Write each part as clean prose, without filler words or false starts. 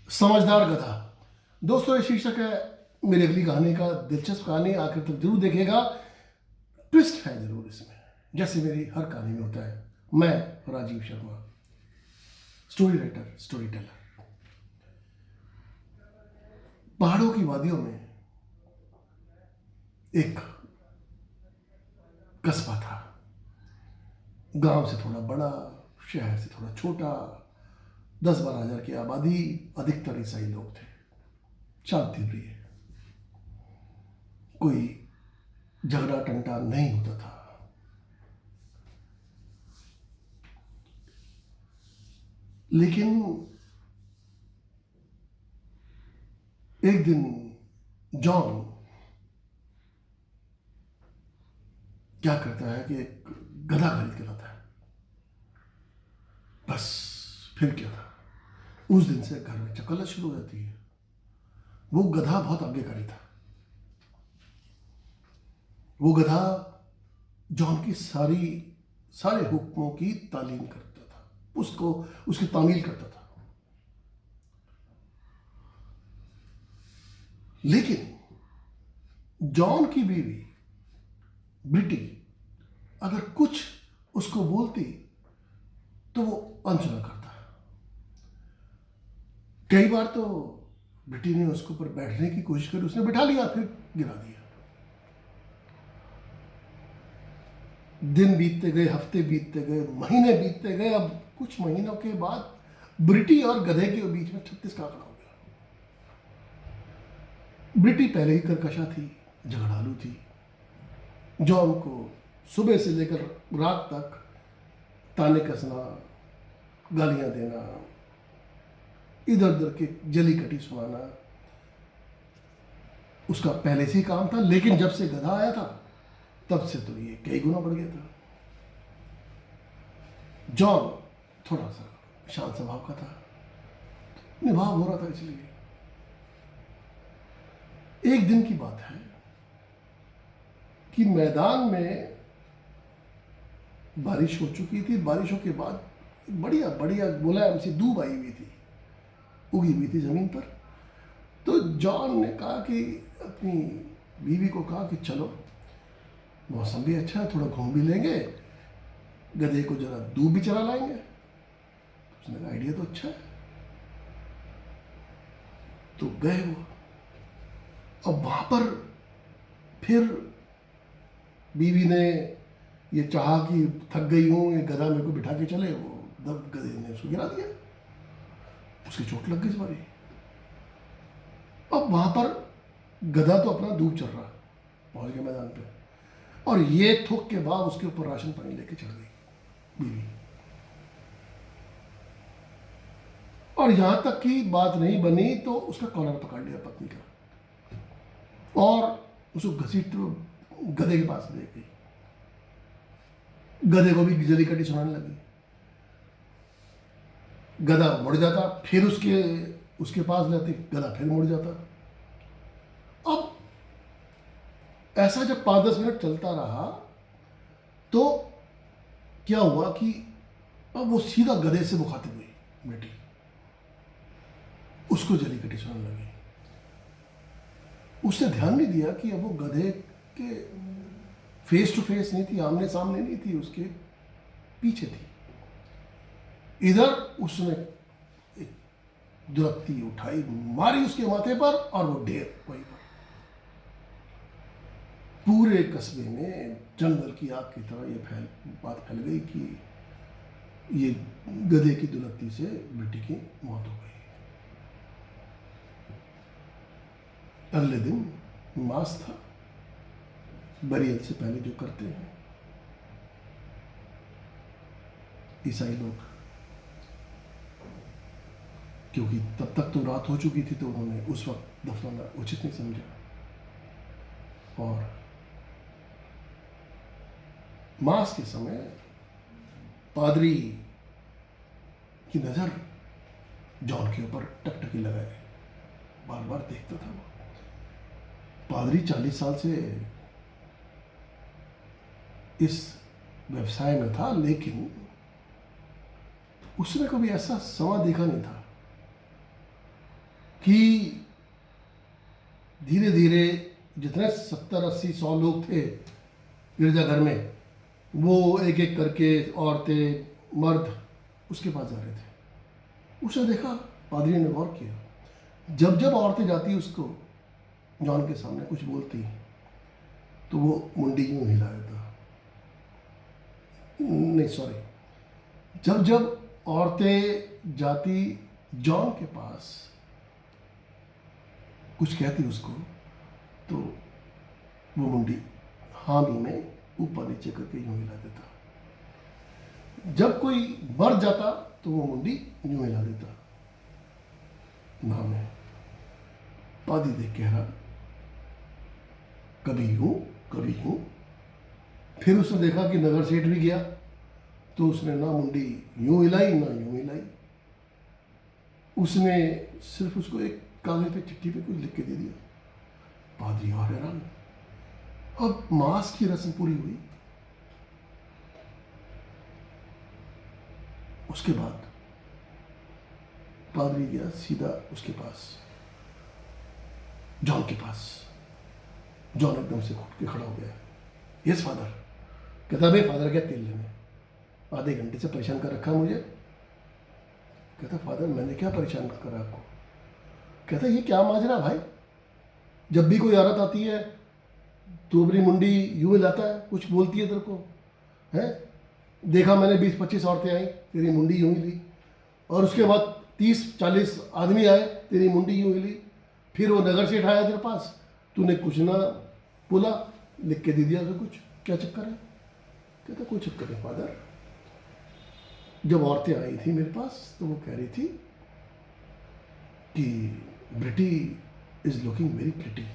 समझदार गधा। दोस्तों, ये शीर्षक है मेरी अगली कहानी का। दिलचस्प कहानी, आखिर तक जरूर देखिएगा। ट्विस्ट है जरूर इसमें, जैसे मेरी हर कहानी में होता है। मैं Rajiv Sharma, story writer, story teller. पहाड़ों की वादियों में एक कस्बा था। गांव से थोड़ा बड़ा, शहर से थोड़ा छोटा। 10-12 हजार की आबादी, अधिकतर ईसाई लोग थे। शांति प्रिय, कोई झगड़ा टंटा नहीं होता था। लेकिन एक दिन जॉन क्या करता है कि एक गधा खरीद के लाता है। बस फिर क्या था, उस दिन से घर में चकल्लत शुरू हो जाती है। वो गधा बहुत आज्ञाकारी था। वो गधा जॉन की सारे हुक्मों की तालीम करता था, उसको उसकी तामील करता था। लेकिन जॉन की बीवी ब्रिटी अगर कुछ उसको बोलती तो वो अनसुना करता है। कई बार तो ब्रिटी ने उसके ऊपर बैठने की कोशिश करी, उसने बिठा लिया, फिर गिरा दिया। दिन बीतते गए, हफ्ते बीतते गए, महीने बीतते गए। अब कुछ महीनों के बाद ब्रिटी और गधे के बीच में 36 का आंकड़ा हो गया। ब्रिटी पहले ही कर्कशा थी, झगड़ालू थी। जॉन को सुबह से लेकर रात तक ताने कसना, गालियां देना, इधर उधर के जली कटी सुनाना उसका पहले से ही काम था। लेकिन जब से गधा आया था तब से तो ये कई गुना बढ़ गया था। जॉन थोड़ा सा शांत स्वभाव का था, निभाव हो रहा था। इसलिए एक दिन की बात है कि मैदान में बारिश हो चुकी थी। बारिशों के बाद बढ़िया बढ़िया मुलायम सी दूब आई हुई थी, उगी हुई थी जमीन पर। तो जॉन ने कहा कि अपनी बीवी को कहा कि चलो, मौसम भी अच्छा है, थोड़ा घूम भी लेंगे, गधे को जरा दूब भी चरा लाएंगे। उसने कहा आइडिया तो अच्छा है। तो गए वो। अब वहां पर फिर बीवी ने ये चाहा कि थक गई हूं, ये गधा मेरे को बिठा के चले। वो दब गधे ने उसको गिरा दिया, उसकी चोट लग गई इस बारी। अब वहां पर गधा तो अपना दूब चल रहा, पहुंच गया मैदान पे, और ये थूक के बाद उसके ऊपर राशन पानी लेके चढ़ गई बीवी। और यहां तक की बात नहीं बनी तो उसका कॉलर पकड़ लिया पत्नी का और उसको घसीटते हुए गधे के पास ले गई। गधे को भी जली कटी सुनाने लगी। गधा मुड़ जाता, फिर उसके पास लेती, गधा फिर मुड़ जाता। अब ऐसा जब 5-10 मिनट चलता रहा तो क्या हुआ कि अब वो सीधा गधे से मुखातिब हुई बेटी, उसको जली कटी सुनाने लगी। उसने ध्यान नहीं दिया कि अब वो गधे के फेस टू फेस नहीं थी, आमने सामने नहीं थी, उसके पीछे थी। इधर उसने एक दुरत्ती उठाई, मारी उसके माथे पर, और वो ढेर वहीं पर। पूरे कस्बे में जंगल की आग की तरह ये बात फैल गई कि ये गधे की दुलत्ती से बेटी की मौत हो गई। अगले दिन मास था, बरियल से पहले जो करते हैं ईसाई लोग, क्योंकि तब तक तो रात हो चुकी थी तो उन्होंने उस वक्त दफनाना उचित नहीं समझा। और मास के समय पादरी की नजर जॉन के ऊपर टकटकी लगाए, बार बार देखता था वो। पादरी 40 साल से इस व्यवसाय में था, लेकिन उसने कभी ऐसा समा देखा नहीं था कि धीरे धीरे जितने 70-80-100 लोग थे गिरजाघर में, वो एक एक करके औरतें मर्द उसके पास जा रहे थे। उसने देखा, पादरी ने गौर किया, जब जब औरतें जाती उसको जॉन के सामने कुछ बोलती तो वो मुंडी यूं हिला देता। नहीं सॉरी, जब जब औरतें जाती जॉन के पास कुछ कहती उसको तो वो मुंडी हामी में ऊपर नीचे करके यूं हिला देता। जब कोई मर जाता तो वो मुंडी यूं हिला देता। नाम है पादी देख के हैरान, कभी यूं कभी यूं। फिर उसने देखा कि नगर सेठ भी गया तो उसने ना मुंडी यूं हिलाई ना यूं हिलाई। उसने सिर्फ उसको एक कागज पे चिट्ठी पे कुछ लिख के दे दिया। पादरी और हैरान। अब मास की रस्म पूरी हुई। उसके बाद पादरी गया सीधा उसके पास, जॉन के पास। जॉन एकदम से उठ के खड़ा हो गया। Yes father. कहता भाई फादर क्या तेल लेने, आधे घंटे से परेशान कर रखा मुझे। कहता फादर मैंने क्या परेशान करा आपको। कहता ये क्या माजरा भाई, जब भी कोई औरत आती है तो अपनी मुंडी यूं हिलाता है, कुछ बोलती है तेरे को है। देखा मैंने 20-25 औरतें आई, तेरी मुंडी यूं हिली, और उसके बाद 30-40 आदमी आए, तेरी मुंडी यूं हिली। फिर वो नगर सेठ आया तेरे पास, तूने कुछ ना बोला, लिख के दे दिया तो कुछ, क्या चक्कर है। कहता कोई चक्कर नहीं फादर। जब औरतें आई थी मेरे पास तो वो कह रही थी कि ब्रिटी इज लुकिंग वेरी प्रिटी,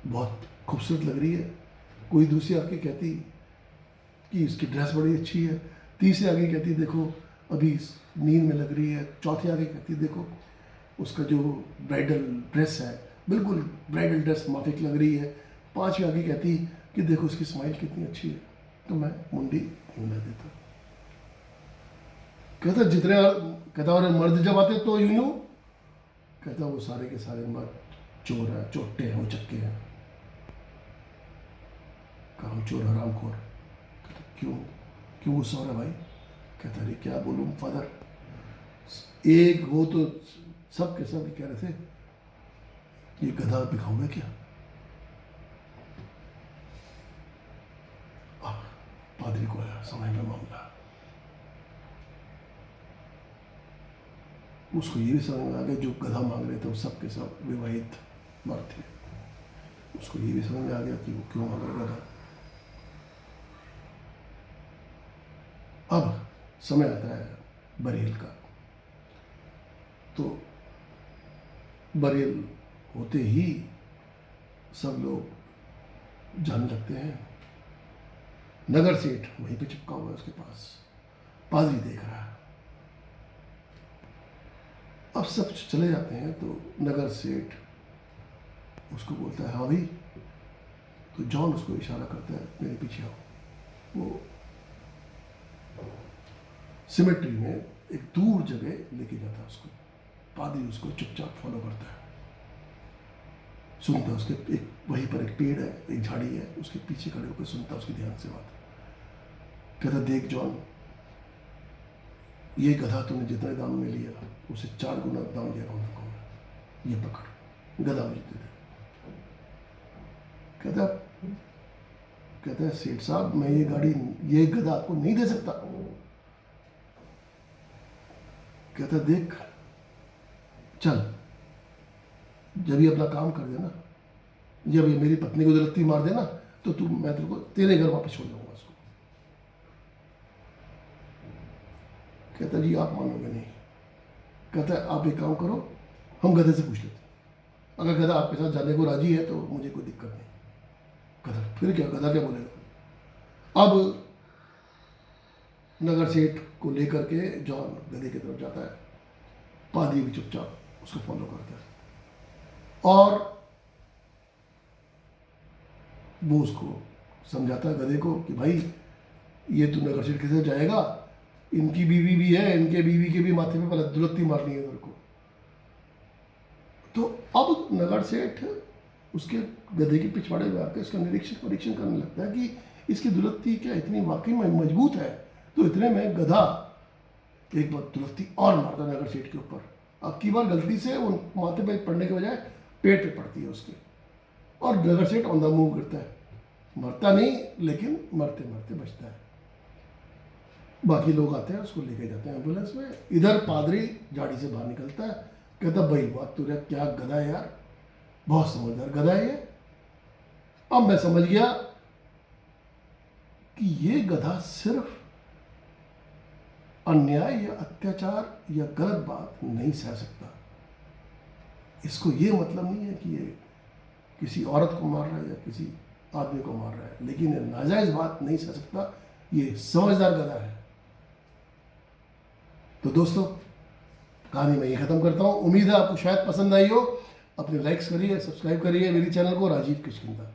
बहुत खूबसूरत लग रही है। कोई दूसरी आके कहती कि इसकी ड्रेस बड़ी अच्छी है, तीसरी आगे कहती देखो अभी नींद में लग रही है, चौथी आगे कहती देखो उसका जो ब्राइडल ड्रेस है बिल्कुल ब्राइडल ड्रेस माफिक लग रही है, पांचवी आगे कहती कि देखो उसकी स्माइल कितनी अच्छी है। तो मैं मुंडी हिला देता। कहता जितने कहता और मर्द जब आते तो यूं। कहता वो सारे के सारे मर्द चोर हैं, चोट्टे हैं, वो चक्के हैं, काम चोर हरामखोर। कहता क्यों क्यों गुस्सा हो रहा भाई। कहता अरे क्या बोलूं फादर, एक वो तो सब के सब कह रहे थे ये गधा दिखाऊंगा क्या। पादरी को आया समझ में मामला। उसको ये भी समझ में आ गया जो गधा मांग रहे थे वो सब के सब विवाहित मर्द थे। उसको ये भी समझ में आ गया कि वो क्यों मांग रहा गधा। अब समय आता है बरेल का। तो बरेल होते ही सब लोग जाने लगते हैं। नगर सेठ वहीं पे चिपका हुआ है उसके पास, पादरी देख रहा है। अब सब चले जाते हैं तो नगर सेठ उसको बोलता है हाँ भाई। तो जॉन उसको इशारा करता है मेरे पीछे आओ। वो सिमेट्री में एक दूर जगह लेके जाता है उसको। पादरी उसको चुपचाप फॉलो करता है, सुनता है उसके एक वहीं पर एक पेड़ है, एक झाड़ी है, उसके पीछे खड़े होकर सुनता उसकी ध्यान से बात। कहता देख जॉन, ये गधा तूने जितना दाम में लिया उसे 4 गुना दाम दे रहा हूं तेरे को, ये पकड़ गधा मुझे दे दे। कहता है सेठ साहब मैं ये गधा आपको नहीं दे सकता। कहता देख चल, जब ये अपना काम कर देना, जब ये मेरी पत्नी को दलत्ती मार देना तो मैं तेरे को तेरे घर वापस छोड़ जाऊंगा उसको। कहता जी आप मानोगे नहीं। कहता है आप एक काम करो, हम गधे से पूछ लेते, अगर गधा आपके साथ जाने को राजी है तो मुझे कोई दिक्कत नहीं। गधा फिर क्या, गधा क्या बोलेगा। अब नगर सेठ को लेकर के जॉन गधे की तरफ जाता है। पादरी भी चुपचाप उसको फॉलो करता है और वो उसको समझाता है गधे को कि भाई ये तू नगर सेठ के साथ जाएगा, इनकी बीवी भी है, इनके बीवी के भी माथे पे पहले दुलत्ती मारनी है तेरे को। तो अब नगर सेठ उसके गधे के पिछवाड़े में आकर इसका परीक्षण करने लगता है कि इसकी दुलत्ती क्या इतनी वाकई में मजबूत है। तो इतने में गधा एक बार दुलत्ती और मारता नगर सेठ के ऊपर। अब की बार गलती से वो माथे पे पड़ने के बजाय पेट पे पड़ती है उसके, और नगर सेठ ऑन द मूव गिरता है। मरता नहीं, लेकिन मरते मरते बचता है। बाकी लोग आते हैं, उसको लेके जाते हैं एम्बुलेंस में। इधर पादरी झाड़ी से बाहर निकलता है, कहता भाई बात तुझे क्या गधा है यार, बहुत समझदार गधा है ये। अब मैं समझ गया कि ये गधा सिर्फ अन्याय या अत्याचार या गलत बात नहीं सह सकता। इसको ये मतलब नहीं है कि ये किसी औरत को मार रहा है या किसी आदमी को मार रहा है, लेकिन ये नाजायज बात नहीं सह सकता। ये समझदार गधा है। तो दोस्तों, कहानी मैं ये ख़त्म करता हूँ। उम्मीद है आपको शायद पसंद आई हो। अपने लाइक्स करिए, सब्सक्राइब करिए मेरी चैनल को, राजीव किष्किंधा।